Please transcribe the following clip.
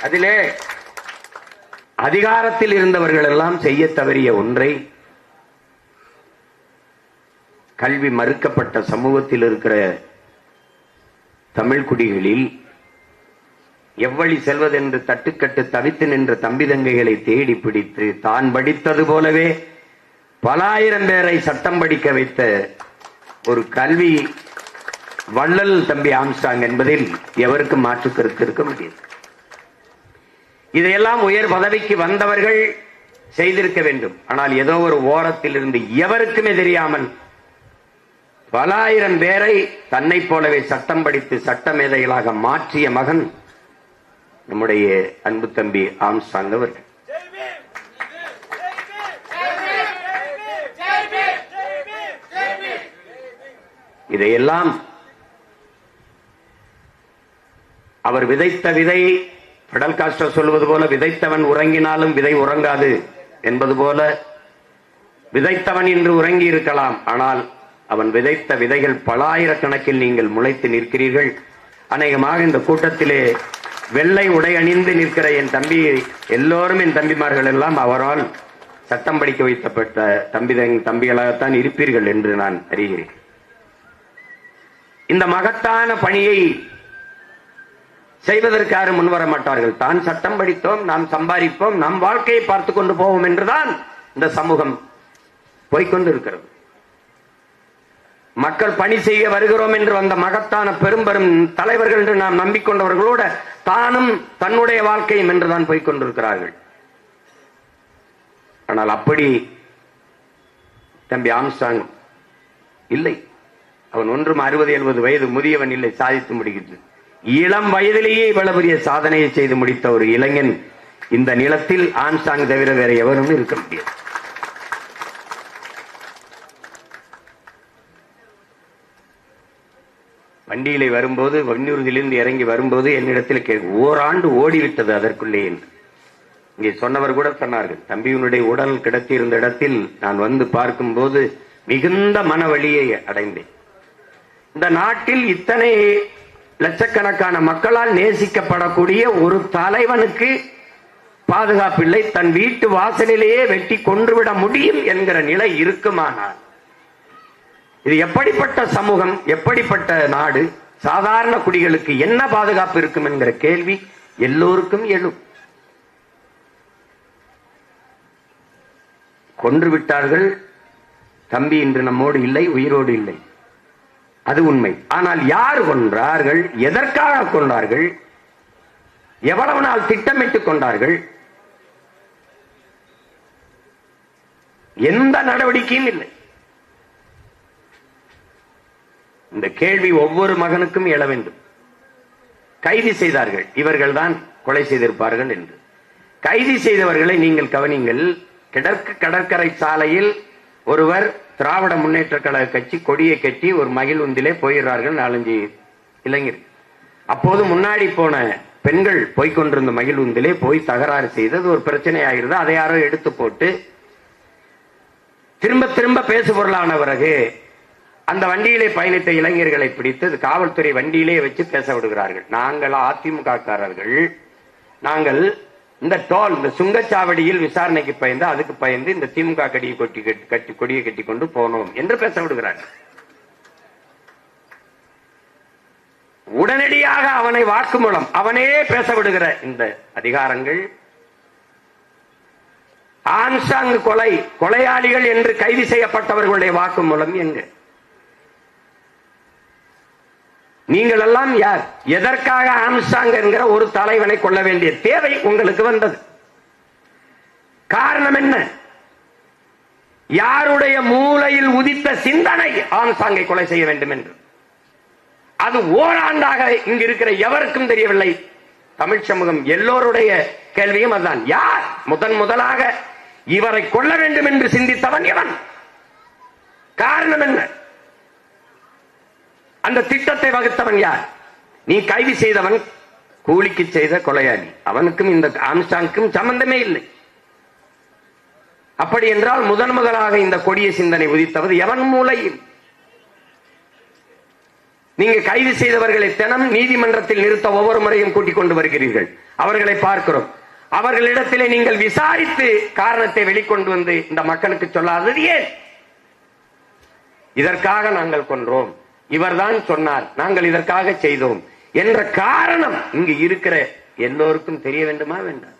அதிலே அதிகாரத்தில் இருந்தவர்கள் எல்லாம் செய்ய தவறிய ஒன்றை கல்வி மறுக்கப்பட்ட சமூகத்தில் இருக்கிற தமிழ் குடிகளில் எவ்வழி செல்வதென்று தட்டுக்கட்டு தவித்து நின்ற தம்பி தங்கைகளை தேடி பிடித்து தான் படித்தது போலவே பல ஆயிரம் பேரை சட்டம் படிக்க வைத்த ஒரு கல்வி வள்ளல் தம்பி ஆம்ஸ்ட்ராங் என்பதில் எவருக்கும் மாற்று கருத்து இருக்க முடியாது. இதையெல்லாம் உயர் பதவிக்கு வந்தவர்கள் செய்திருக்க வேண்டும். ஆனால் ஏதோ ஒரு ஓரத்தில் இருந்து எவருக்குமே தெரியாமல் பல ஆயிரம் பேரை தன்னை போலவே சட்டம் படித்து சட்ட மேதைகளாக மாற்றிய மகன் நம்முடைய அன்பு தம்பி ஆம்ஸ்ட்ராங் அவர்கள். இதையெல்லாம் அவர் விதைத்த விதை, பிடல் காஸ்ட்ரோ சொல்வது போல, விதைத்தவன் உறங்கினாலும் விதை உறங்காது என்பது போல, விதைத்தவன் இன்று உறங்கி இருக்கலாம், ஆனால் அவன் விதைத்த விதைகள் பல ஆயிரக்கணக்கில் நீங்கள் முளைத்து நிற்கிறீர்கள். அநேகமாக இந்த கூட்டத்திலே வெள்ளை உடை அணிந்து நிற்கிற என் தம்பி எல்லோரும், என் தம்பிமார்கள் எல்லாம் அவரால் சட்டம் படிக்க வைக்கப்பட்ட தம்பிகளாகத்தான் இருப்பீர்கள் என்று நான் அறிகிறேன். இந்த மகத்தான பணியை செய்வதற்கு யாரும் முன்வர மாட்டார்கள். தான் சட்டம் படித்தோம், நாம் சம்பாதிப்போம், நம் வாழ்க்கையை பார்த்து கொண்டு போவோம் என்றுதான் இந்த சமூகம் போய்கொண்டிருக்கிறது. மக்கள் பணி செய்ய வருகிறோம் என்று வந்த மகத்தான பெரும் பெரும் தலைவர்கள் என்று நாம் நம்பிக்கொண்டவர்களோட தானும் தன்னுடைய வாழ்க்கையும் என்றுதான் போய்கொண்டிருக்கிறார்கள். ஆனால் அப்படி தம்பி ஆம்ஸ்ட்ராங் இல்லை. அவன் ஒன்றும் 60-70 வயது முதியவன் இல்லை, சாதித்து முடிக்கிறது. இளம் வயதிலேயே இவ்வளவு பெரிய சாதனையை செய்து முடித்த ஒரு இளைஞன் இந்த நிலத்தில் ஆம்ஸ்ட்ராங் தவிர வேற எவரும் இருக்க முடியாது. வண்டியிலே வரும்போது, வன்னூர்திலிருந்து இறங்கி வரும்போது என்னிடத்தில் ஓராண்டு ஓடிவிட்டது அதற்குள்ளே என்று இங்கே சொன்னவர் கூட சொன்னார்கள். தம்பியினுடைய உடல் கிடத்தியிருந்த இடத்தில் நான் வந்து பார்க்கும்போது மிகுந்த மன வலியை அடைந்தேன். இந்த நாட்டில் இத்தனை லட்சக்கணக்கான மக்களால் நேசிக்கப்படக்கூடிய ஒரு தலைவனுக்கு பாதுகாப்பில்லை, தன் வீட்டு வாசலிலேயே வெட்டி கொன்றுவிட முடியும் என்கிற நிலை இருக்குமானால் இது எப்படிப்பட்ட சமூகம், எப்படிப்பட்ட நாடு? சாதாரண குடிகளுக்கு என்ன பாதுகாப்பு இருக்கும் என்கிற கேள்வி எல்லோருக்கும் எழும். கொன்று விட்டார்கள். தம்பி இன்று நம்மோடு இல்லை, உயிரோடு இல்லை, அது உண்மை. ஆனால் யார் கொன்றார்கள், எதற்காக கொண்டார்கள், எவ்வளவு நாள் திட்டமிட்டுக் கொண்டார்கள், எந்த நடவடிக்கையும் இல்லை. இந்த கேள்வி ஒவ்வொரு மகனுக்கும் எழ வேண்டும். கைது செய்தார்கள், இவர்கள் தான் கொலை செய்திருப்பார்கள் என்று. கைது செய்தவர்களை நீங்கள் கவனிங்கள். கிழக்கு கடற்கரை சாலையில் ஒருவர் திராவிட முன்னேற்ற கழக கட்சி கொடியை கட்டி ஒரு மகிழ்வுந்திலே போயிடுறார்கள் 4-5 இளைஞர். அப்போது முன்னாடி போன பெண்கள் போய்கொண்டிருந்த மகிழ்வுந்திலே போய் தகராறு செய்தது ஒரு பிரச்சனை ஆகிறது. அதை யாரோ எடுத்து போட்டு திரும்ப திரும்ப பேசு பொருளான பிறகு அந்த வண்டியிலே பயணித்த இளைஞர்களை பிடித்து காவல்துறை வண்டியிலே வச்சு பேச விடுகிறார்கள். நாங்கள் அதிமுககாரர்கள், நாங்கள் இந்த டோல், இந்த சுங்கச்சாவடியில் விசாரணைக்கு பயந்து, அதுக்கு பயந்து இந்த திமுக கொடியை கட்டி கொண்டு போனோம் என்று பேச விடுகிறார்கள். உடனடியாக அவனை வாக்குமூலம், அவனே பேச விடுகிற இந்த அதிகாரங்கள் ஆம்ஸ்ட்ராங் கொலையாளிகள் என்று கைது செய்யப்பட்டவர்களுடைய வாக்குமூலம் எங்க? நீங்கள் எல்லாம் யார்? எதற்காக ஆம்ஸ்ட்ராங் என்கிற ஒரு தலைவனை கொள்ள வேண்டிய தேவை உங்களுக்கு வந்தது? காரணம் என்ன? யாருடைய மூளையில் உதித்த சிந்தனை ஆம்ஸ்ட்ராங்கை கொலை செய்ய வேண்டும் என்று? அது ஓராண்டாக இங்கு இருக்கிற எவருக்கும் தெரியவில்லை. தமிழ் சமூகம் எல்லோருடைய கேள்வியும் அதுதான். யார் முதலாக இவரை கொள்ள வேண்டும் என்று சிந்தித்தவன் எவன்? காரணம் என்ன? அந்த திட்டத்தை வகுத்தவன் யார்? நீ கைது செய்தவன் கூலிக்கு செய்த கொலையாளி, அவனுக்கும் இந்த ஆம்ஸ்ட்ராங்குக்கும் சம்பந்தமே இல்லை. அப்படி என்றால் முதலாக இந்த கொடிய சிந்தனை உதித்தவது எவன் மூளையில்? நீங்க கைது செய்தவர்களை தினம் நீதிமன்றத்தில் நிறுத்த ஒவ்வொரு முறையும் கூட்டிக் கொண்டு வருகிறீர்கள். அவர்களை பார்க்கிறோம். அவர்களிடத்திலே நீங்கள் விசாரித்து காரணத்தை வெளிக்கொண்டு வந்து இந்த மக்களுக்கு சொல்லாதது ஏன்? இதற்காக நாங்கள் கொன்றோம், இவர்தான் சொன்னார், நாங்கள் இதற்காக செய்தோம் என்ற காரணம் இங்கு இருக்கிற எல்லோருக்கும் தெரிய வேண்டுமா வேண்டாம்?